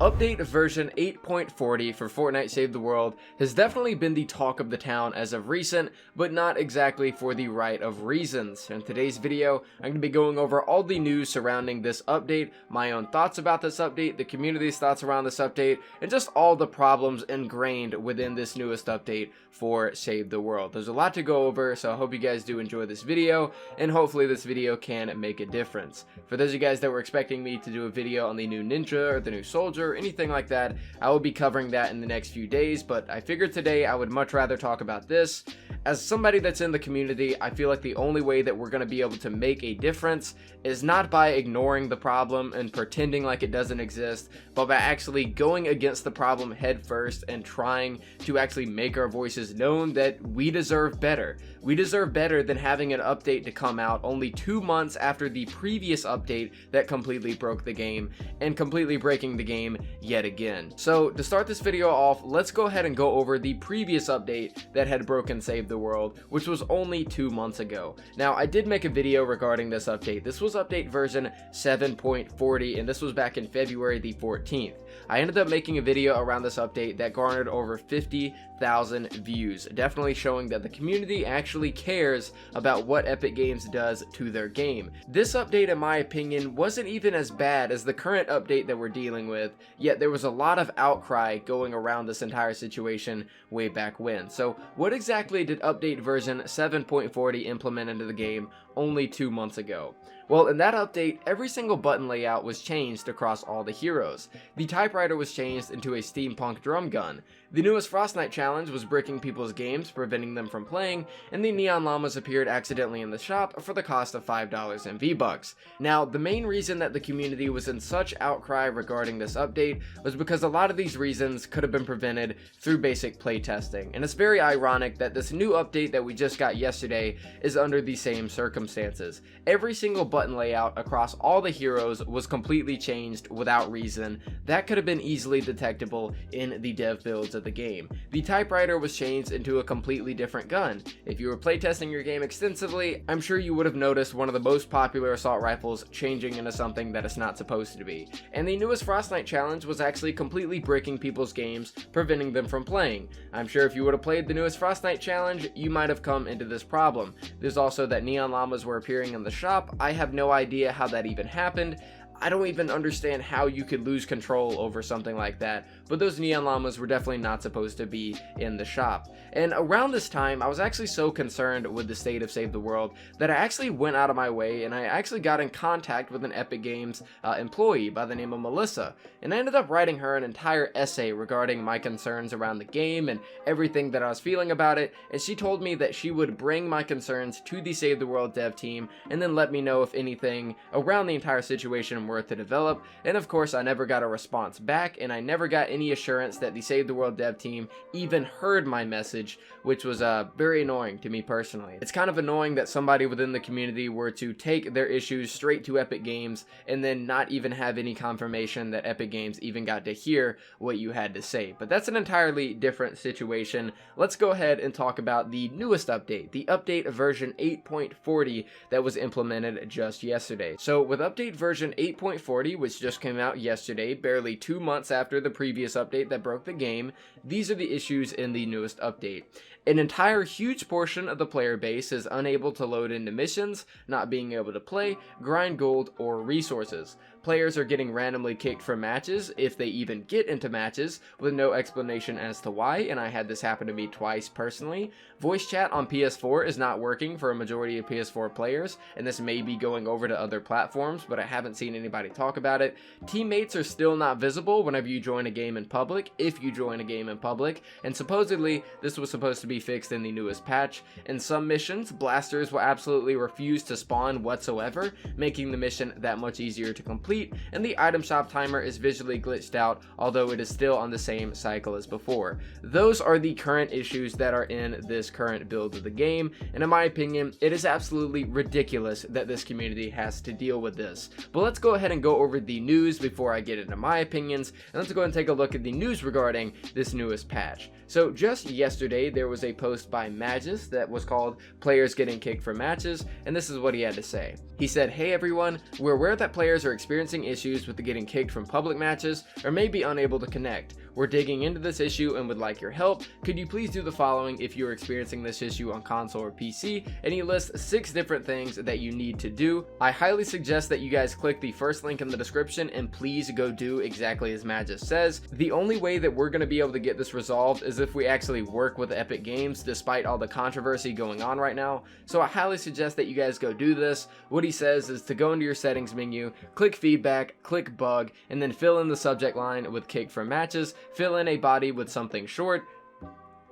Update version 8.40 for Fortnite Save the World has definitely been the talk of the town as of recent, but not exactly for the right of reasons. In today's video, I'm going to be going over all the news surrounding this update, my own thoughts about this update, the community's thoughts around this update, and just all the problems ingrained within this newest update for Save the World. There's a lot to go over, so I hope you guys do enjoy this video, and hopefully this video can make a difference. For those of you guys that were expecting me to do a video on the new Ninja or the new Soldier, or anything like that, I will be covering that in the next few days, but I figured today I would much rather talk about this. As somebody that's in the community, I feel like the only way that we're going to be able to make a difference is not by ignoring the problem and pretending like it doesn't exist, but by actually going against the problem head first and trying to actually make our voices known that we deserve better. We deserve better than having an update to come out only 2 months after the previous update that completely broke the game and completely breaking the game yet again. So to start this video off, let's go ahead and go over the previous update that had broken Save the World, which was only 2 months ago. Now, I did make a video regarding this update. This was update version 7.40, and this was back in February the 14th. I ended up making a video around this update that garnered over 50,000 views, definitely showing that the community actually cares about what Epic Games does to their game. This update, in my opinion, wasn't even as bad as the current update that we're dealing with, yet there was a lot of outcry going around this entire situation way back when. So what exactly did update version 7.40 implement into the game only 2 months ago? Well, in that update, every single button layout was changed across all the heroes. The typewriter was changed into a steampunk drum gun. The newest Fortnite challenge was breaking people's games, preventing them from playing, and the neon llamas appeared accidentally in the shop for the cost of $5 in V-Bucks. Now, the main reason that the community was in such outcry regarding this update was because a lot of these reasons could have been prevented through basic playtesting, and it's very ironic that this new update that we just got yesterday is under the same circumstances. Every single button layout across all the heroes was completely changed without reason. That could have been easily detectable in the dev builds of the game. The typewriter was changed into a completely different gun. If you were playtesting your game extensively, I'm sure you would have noticed one of the most popular assault rifles changing into something that it's not supposed to be. And the newest Fortnite challenge was actually completely breaking people's games, preventing them from playing. I'm sure if you would have played the newest Fortnite challenge, you might have come into this problem. There's also that neon llamas were appearing in the shop. I have no idea how that even happened. I don't even understand how you could lose control over something like that, but those neon llamas were definitely not supposed to be in the shop. And around this time, I was actually so concerned with the state of Save the World that I actually went out of my way and I actually got in contact with an Epic Games employee by the name of Melissa, and I ended up writing her an entire essay regarding my concerns around the game and everything that I was feeling about it, and she told me that she would bring my concerns to the Save the World dev team and then let me know if anything around the entire situation were to develop. And of course, I never got a response back, and I never got any assurance that the Save the World dev team even heard my message, which was very annoying to me personally. It's kind of annoying that somebody within the community were to take their issues straight to Epic Games and then not even have any confirmation that Epic Games even got to hear what you had to say. But that's an entirely different situation. Let's go ahead and talk about the newest update, the update version 8.40 that was implemented just yesterday. So with update version 8.40, which just came out yesterday, barely 2 months after the previous update that broke the game, these are the issues in the newest update. An entire huge portion of the player base is unable to load into missions, not being able to play, grind gold, or resources. Players are getting randomly kicked from matches, if they even get into matches, with no explanation as to why, and I had this happen to me twice personally. Voice chat on PS4 is not working for a majority of PS4 players, and this may be going over to other platforms, but I haven't seen anybody talk about it. Teammates are still not visible whenever you join a game in public, if you join a game in public, and supposedly this was supposed to be fixed in the newest patch. In some missions, blasters will absolutely refuse to spawn whatsoever, making the mission that much easier to complete, and the item shop timer is visually glitched out, although it is still on the same cycle as before. Those are the current issues that are in this current build of the game, and in my opinion, it is absolutely ridiculous that this community has to deal with this. But let's go ahead and go over the news before I get into my opinions, and let's go ahead and take a look at the news regarding this newest patch. So just yesterday, there was a post by Magus that was called "Players Getting Kicked from Matches," and this is what he had to say. He said, "Hey everyone, we're aware that players are experiencing experiencing issues with getting kicked from public matches or may be unable to connect. We're digging into this issue and would like your help. Could you please do the following if you're experiencing this issue on console or PC? And he lists 6 different things that you need to do. I highly suggest that you guys click the first link in the description and please go do exactly as Matt just says. The only way that we're going to be able to get this resolved is if we actually work with Epic Games despite all the controversy going on right now. So I highly suggest that you guys go do this. What he says is to go into your settings menu, click feedback, click bug, and then fill in the subject line with kick from matches, fill in a body with something short,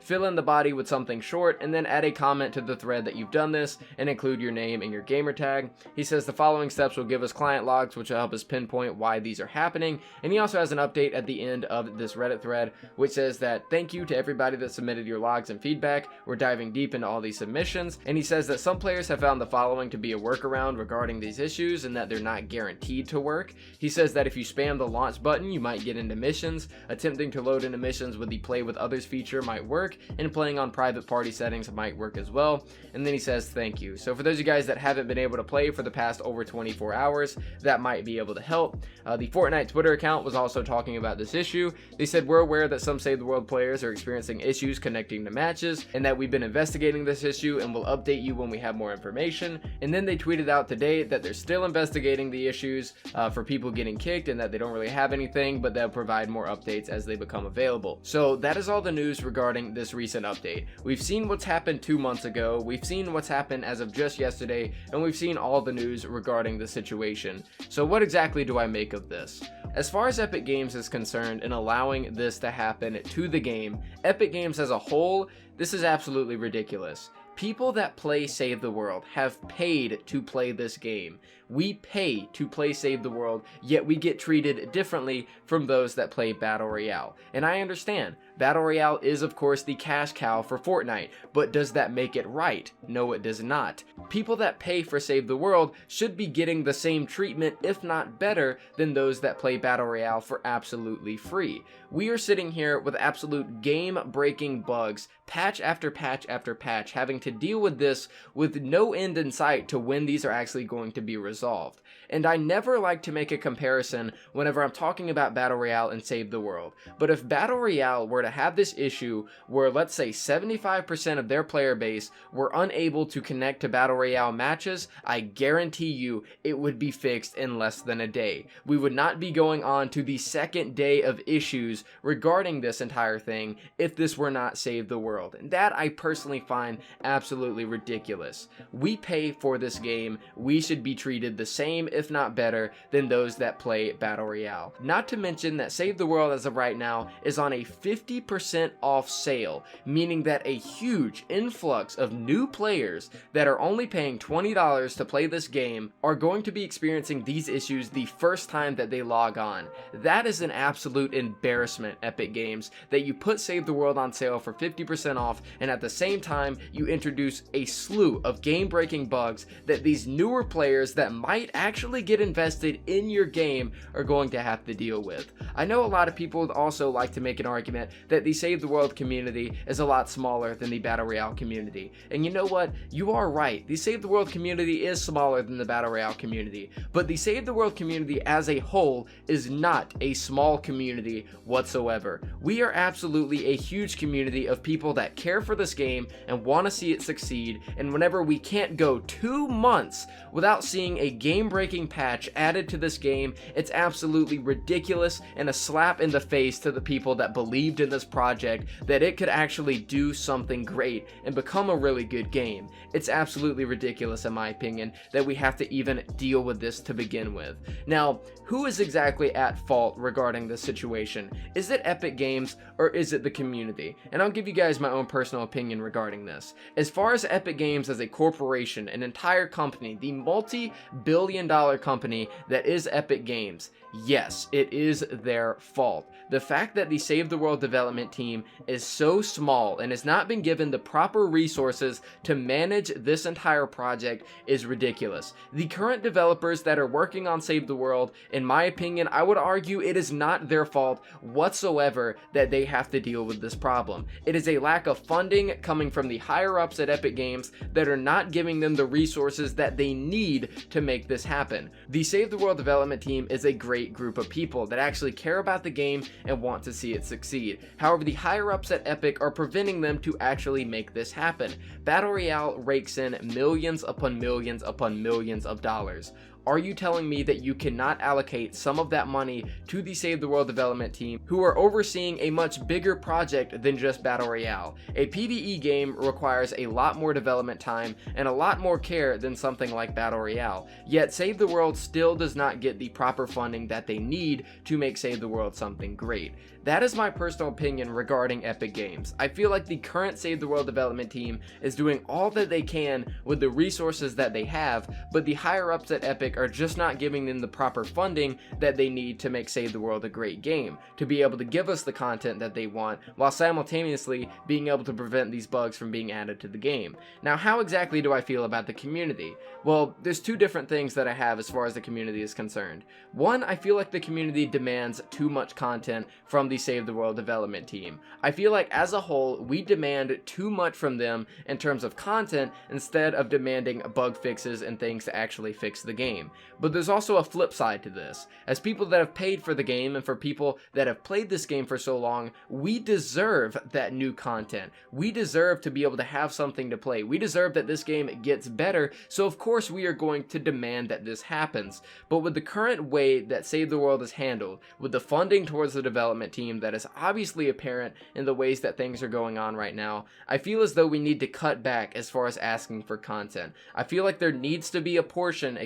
fill in the body with something short, and then add a comment to the thread that you've done this and include your name and your gamer tag. He says the following steps will give us client logs, which will help us pinpoint why these are happening. And he also has an update at the end of this Reddit thread, which says that thank you to everybody that submitted your logs and feedback. We're diving deep into all these submissions. And he says that some players have found the following to be a workaround regarding these issues and that they're not guaranteed to work. He says that if you spam the launch button, you might get into missions. Attempting to load into missions with the play with others feature might work, and playing on private party settings might work as well. And then he says thank you. So for those of you guys that haven't been able to play for the past over 24 hours, that might be able to help. The Fortnite Twitter account was also talking about this issue. They said, we're aware that some Save the World players are experiencing issues connecting to matches and that we've been investigating this issue and will update you when we have more information. And then they tweeted out today that they're still investigating the issues for people getting kicked and that they don't really have anything, but they'll provide more updates as they become available. So that is all the news regarding this recent update. We've seen what's happened 2 months ago, we've seen what's happened as of just yesterday, and we've seen all the news regarding the situation. So what exactly do I make of this? As far as Epic Games is concerned in allowing this to happen to the game, Epic Games as a whole, this is absolutely ridiculous. People that play Save the World have paid to play this game. We pay to play Save the World, yet we get treated differently from those that play Battle Royale. And I understand, Battle Royale is of course the cash cow for Fortnite, but does that make it right? No, it does not. People that pay for Save the World should be getting the same treatment, if not better, than those that play Battle Royale for absolutely free. We are sitting here with absolute game-breaking bugs, patch after patch after patch, having to deal with this with no end in sight to when these are actually going to be resolved. And I never like to make a comparison whenever I'm talking about Battle Royale and Save the World, but if Battle Royale were to have this issue where, let's say, 75% of their player base were unable to connect to Battle Royale matches, I guarantee you it would be fixed in less than a day. We would not be going on to the second day of issues regarding this entire thing if this were not Save the World, and that I personally find absolutely ridiculous. We pay for this game, we should be treated the same, if not better, than those that play Battle Royale. Not to mention that Save the World as of right now is on a 50% off sale, meaning that a huge influx of new players that are only paying $20 to play this game are going to be experiencing these issues the first time that they log on. That is an absolute embarrassment, Epic Games, that you put Save the World on sale for 50% off and at the same time you introduce a slew of game-breaking bugs that these newer players that might actually get invested in your game are going to have to deal with. I know a lot of people would also like to make an argument that the Save the World community is a lot smaller than the Battle Royale community. And you know what? You are right. The Save the World community is smaller than the Battle Royale community. But the Save the World community as a whole is not a small community whatsoever. We are absolutely a huge community of people that care for this game and want to see it succeed. And whenever we can't go 2 months without seeing a game-breaking patch added to this game, it's absolutely ridiculous and a slap in the face to the people that believed in this project that it could actually do something great and become a really good game. It's absolutely ridiculous in my opinion that we have to even deal with this to begin with. Now, who is exactly at fault regarding this situation? Is it Epic Games or is it the community? And I'll give you guys my own personal opinion regarding this. As far as Epic Games as a corporation, an entire company, the multi-billion-dollar company that is Epic Games, Yes, it is their fault. The fact that the Save the World development team is so small and has not been given the proper resources to manage this entire project is ridiculous. The current developers that are working on Save the World, in my opinion, I would argue it is not their fault whatsoever that they have to deal with this problem. It is a lack of funding coming from the higher ups at Epic Games that are not giving them the resources that they need to make this happen. The Save the World development team is a great group of people that actually care about the game and want to see it succeed. However, the higher ups at Epic are preventing them to actually make this happen. Battle Royale rakes in millions upon millions upon millions of dollars. Are you telling me that you cannot allocate some of that money to the Save the World development team, who are overseeing a much bigger project than just Battle Royale? A PvE game requires a lot more development time and a lot more care than something like Battle Royale, yet Save the World still does not get the proper funding that they need to make Save the World something great. That is my personal opinion regarding Epic Games. I feel like the current Save the World development team is doing all that they can with the resources that they have, but the higher ups at Epic are just not giving them the proper funding that they need to make Save the World a great game, to be able to give us the content that they want, while simultaneously being able to prevent these bugs from being added to the game. Now, how exactly do I feel about the community? Well, there's two different things that I have as far as the community is concerned. One, I feel like the community demands too much content from the Save the World development team. I feel like as a whole, we demand too much from them in terms of content instead of demanding bug fixes and things to actually fix the game. But there's also a flip side to this. As people that have paid for the game and for people that have played this game for so long, we deserve that new content. We deserve to be able to have something to play. We deserve that this game gets better, so of course we are going to demand that this happens. But with the current way that Save the World is handled, with the funding towards the development team that is obviously apparent in the ways that things are going on right now, I feel as though we need to cut back as far as asking for content. I feel like there needs to be a portion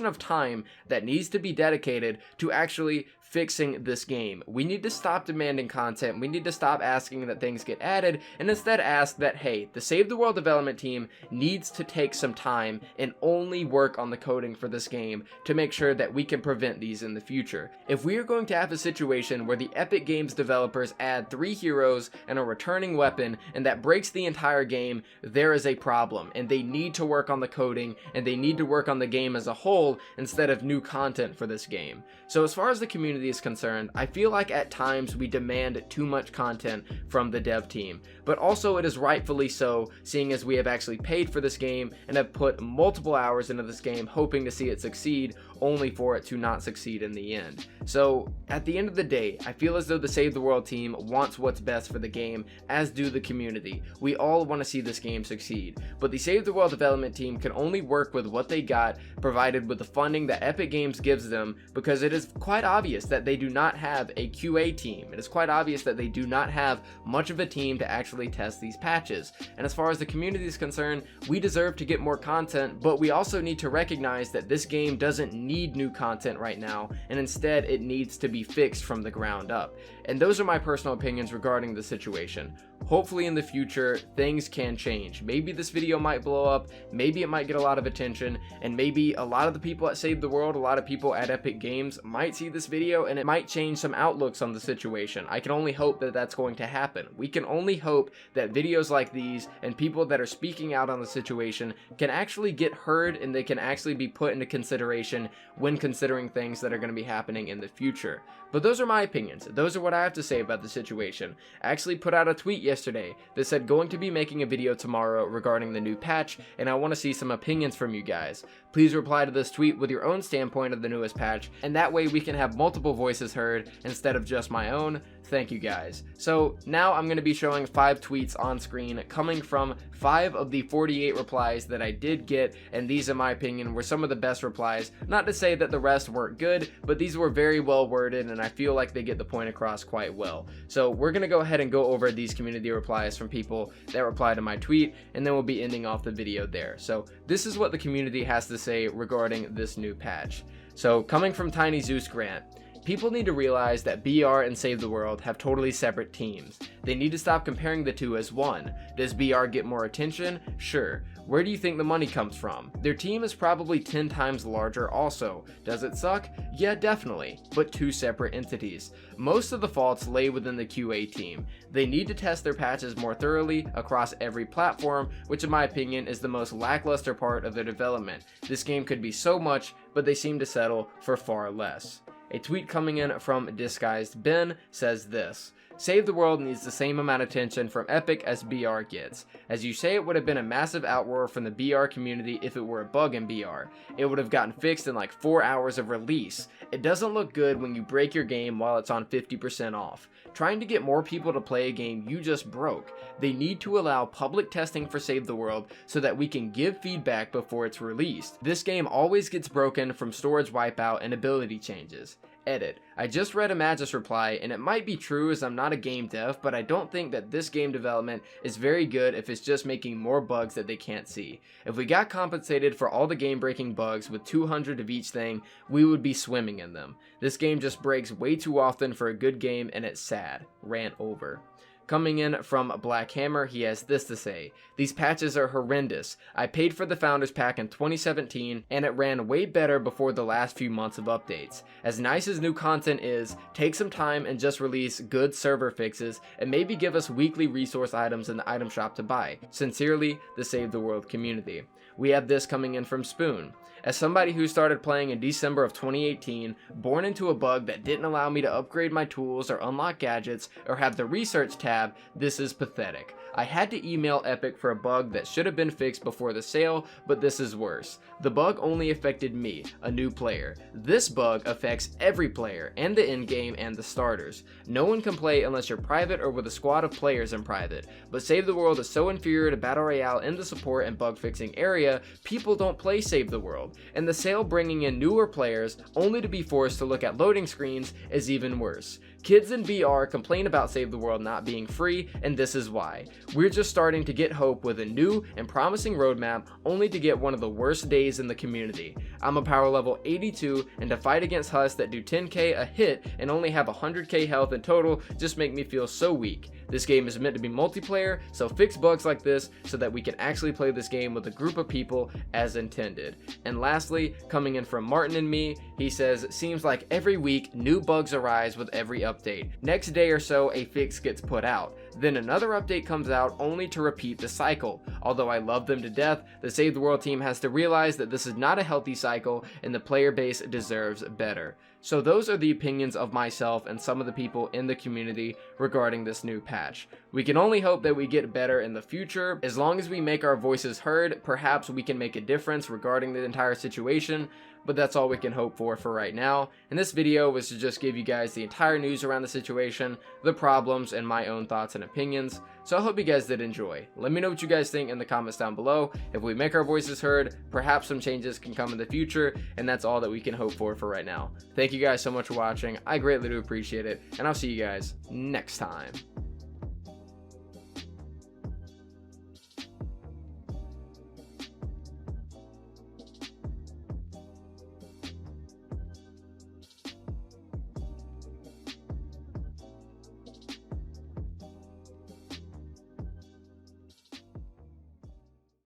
of time that needs to be dedicated to actually fixing this game. We need to stop demanding content. We need to stop asking that things get added and instead ask that, hey, the Save the World development team needs to take some time and only work on the coding for this game to make sure that we can prevent these in the future. If we are going to have a situation where the Epic Games developers add 3 heroes and a returning weapon and that breaks the entire game, there is a problem, and they need to work on the coding and they need to work on the game as a whole instead of new content for this game. So as far as the community is concerned, I feel like at times we demand too much content from the dev team, but also it is rightfully so, seeing as we have actually paid for this game and have put multiple hours into this game hoping to see it succeed, only for it to not succeed in the end. So at the end of the day, I feel as though the Save the World team wants what's best for the game, as do the community. We all want to see this game succeed, but the Save the World development team can only work with what they got, provided with the funding that Epic Games gives them, because it is quite obvious that they do not have a QA team. It is quite obvious that they do not have much of a team to actually test these patches. And as far as the community is concerned, we deserve to get more content, but we also need to recognize that this game doesn't need new content right now, and instead it needs to be fixed from the ground up. And those are my personal opinions regarding the situation. Hopefully in the future, things can change. Maybe this video might blow up, maybe it might get a lot of attention, and maybe a lot of the people at Save the World, a lot of people at Epic Games might see this video and it might change some outlooks on the situation. I can only hope that that's going to happen. We can only hope that videos like these and people that are speaking out on the situation can actually get heard and they can actually be put into consideration when considering things that are going to be happening in the future. But those are my opinions. Those are what I have to say about the situation. I actually put out a tweet yesterday that said going to be making a video tomorrow regarding the new patch, and I want to see some opinions from you guys. Please reply to this tweet with your own standpoint of the newest patch, and that way we can have multiple voices heard instead of just my own. Thank you guys. So now I'm going to be showing 5 tweets on screen coming from 5 of the 48 replies that I did get, and these in my opinion were some of the best replies. Not to say that the rest weren't good, but these were very well worded and I feel like they get the point across quite well. So we're going to go ahead and go over these community replies from people that replied to my tweet, and then we'll be ending off the video there. So this is what the community has to say regarding this new patch. So coming from Tiny Zeus Grant, People need to realize that BR and Save the World have totally separate teams. They need to stop comparing the two as one. Does BR get more attention? Sure. Where do you think the money comes from? Their team is probably 10 times larger also. Does it suck? Yeah, definitely, but two separate entities. Most of the faults lay within the QA team. They need to test their patches more thoroughly across every platform, which in my opinion is the most lackluster part of their development. This game could be so much, but they seem to settle for far less. A tweet coming in from Disguised Ben says this: Save the World needs the same amount of attention from Epic as BR gets. As you say, it would have been a massive outroar from the BR community if it were a bug in BR. It would have gotten fixed in like 4 hours of release. It doesn't look good when you break your game while it's on 50% off. Trying to get more people to play a game you just broke. They need to allow public testing for Save the World so that we can give feedback before it's released. This game always gets broken from storage wipeout and ability changes. Edit. I just read a Magis reply, and it might be true as I'm not a game dev, but I don't think that this game development is very good if it's just making more bugs that they can't see. If we got compensated for all the game breaking bugs with 200 of each thing, we would be swimming in them. This game just breaks way too often for a good game, and it's sad. Rant over. Coming in from Black Hammer, he has this to say: These patches are horrendous. I paid for the Founders Pack in 2017, and it ran way better before the last few months of updates. As nice as new content is, take some time and just release good server fixes, and maybe give us weekly resource items in the item shop to buy. Sincerely, the Save the World community. We have this coming in from Spoon. As somebody who started playing in December of 2018, born into a bug that didn't allow me to upgrade my tools or unlock gadgets or have the research tab, this is pathetic. I had to email Epic for a bug that should have been fixed before the sale, but this is worse. The bug only affected me, a new player. This bug affects every player, and the in-game and the starters. No one can play unless you're private or with a squad of players in private, but Save the World is so inferior to Battle Royale in the support and bug fixing area, people don't play Save the World. And the sale bringing in newer players only to be forced to look at loading screens is even worse. Kids in BR complain about Save the World not being free, and this is why. We're just starting to get hope with a new and promising roadmap, only to get one of the worst days in the community. I'm a power level 82, and to fight against Hus that do 10k a hit and only have 100k health in total just make me feel so weak. This game is meant to be multiplayer, so fix bugs like this so that we can actually play this game with a group of people as intended. And lastly, coming in from Martin and me, he says, seems like every week new bugs arise with every update. Next day or so a fix gets put out. Then another update comes out only to repeat the cycle. Although I love them to death, the Save the World team has to realize that this is not a healthy cycle and the player base deserves better. So those are the opinions of myself and some of the people in the community regarding this new patch. We can only hope that we get better in the future. As long as we make our voices heard, perhaps we can make a difference regarding the entire situation, but that's all we can hope for right now. And this video was to just give you guys the entire news around the situation, the problems, and my own thoughts and opinions. So I hope you guys did enjoy. Let me know what you guys think in the comments down below. If we make our voices heard, perhaps some changes can come in the future, and that's all that we can hope for right now. Thank you guys so much for watching. I greatly do appreciate it, and I'll see you guys next time.